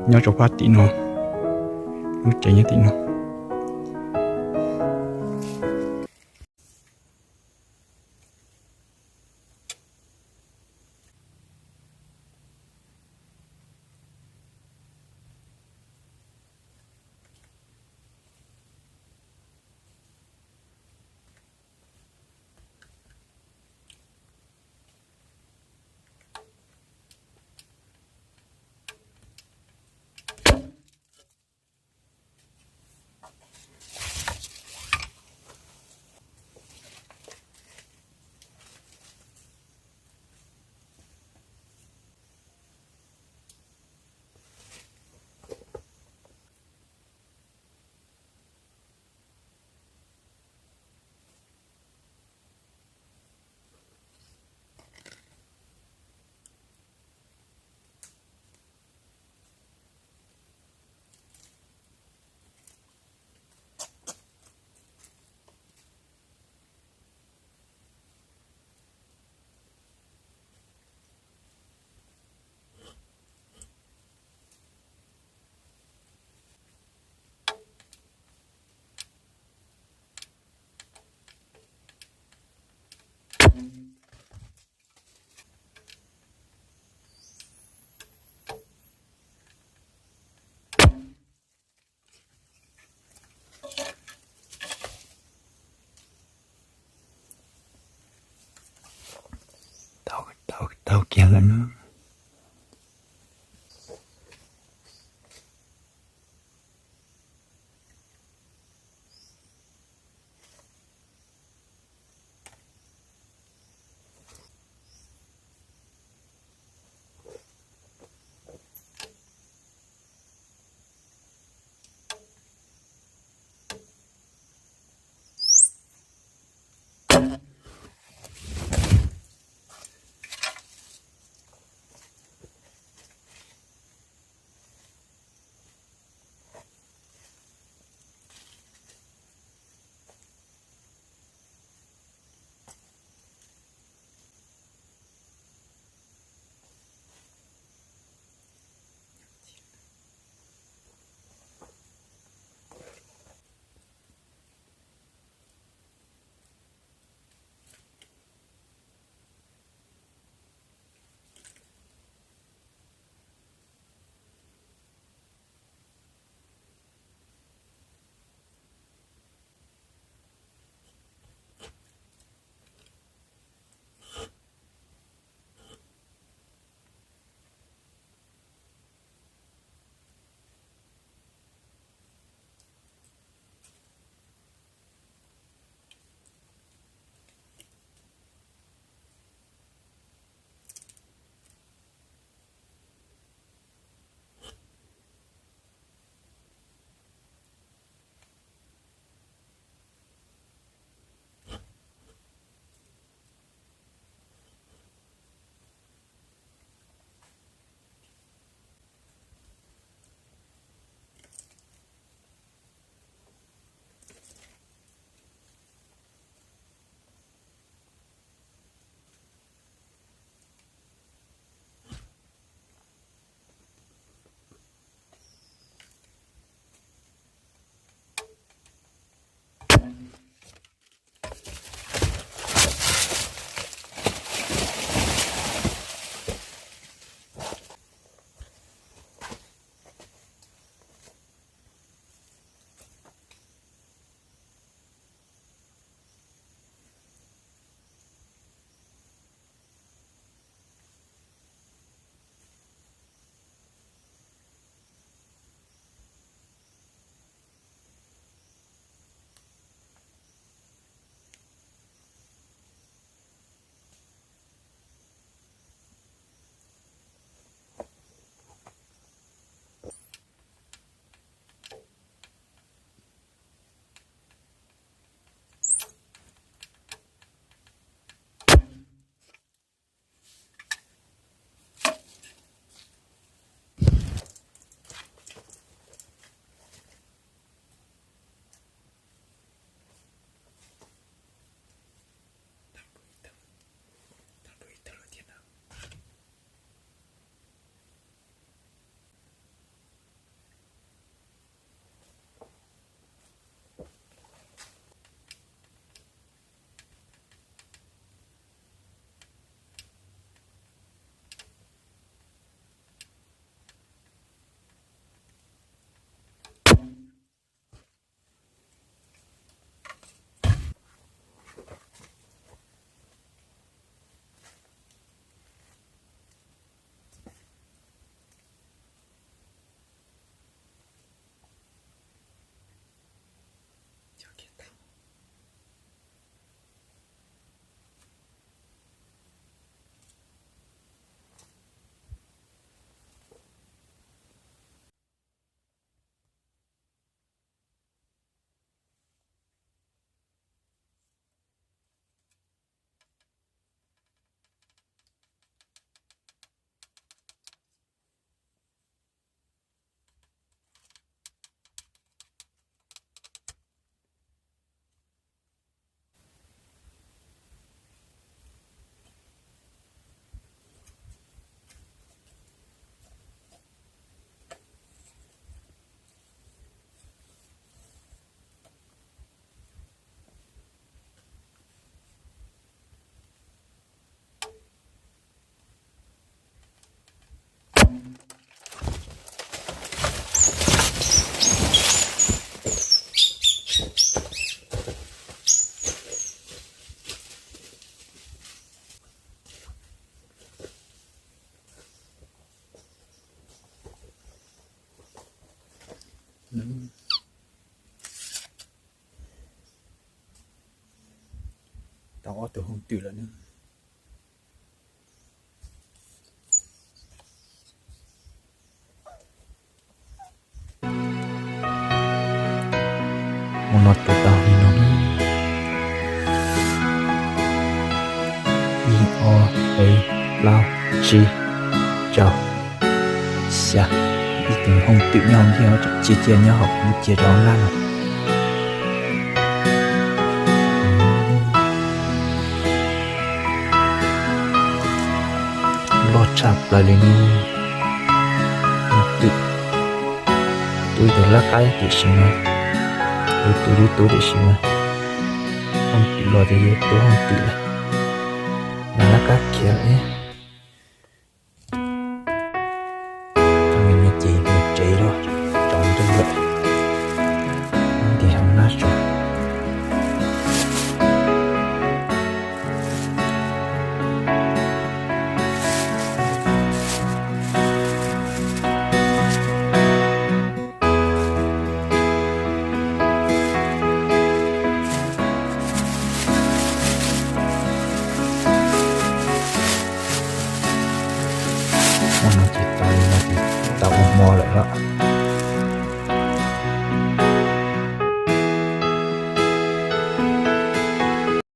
nhau cho phát tí nó lúc chạy nhá tí nó tao kia gần nữa tao từ hôm từ là nữa một nốt từ tao đi nó i o a lao chi chào xa đi từ hôm tự nhau theo chia chia nhau học chia đó là nó lo chạp lại lên tự tôi được lá cái để xin mà tôi để xin mà không tự lo thì tôi không tự là lá cái kia ấy trong mình chỉ một chế rồi chọn trong vậy thì không nát rồi nó chỉ tay là thì tạo một mò lại đó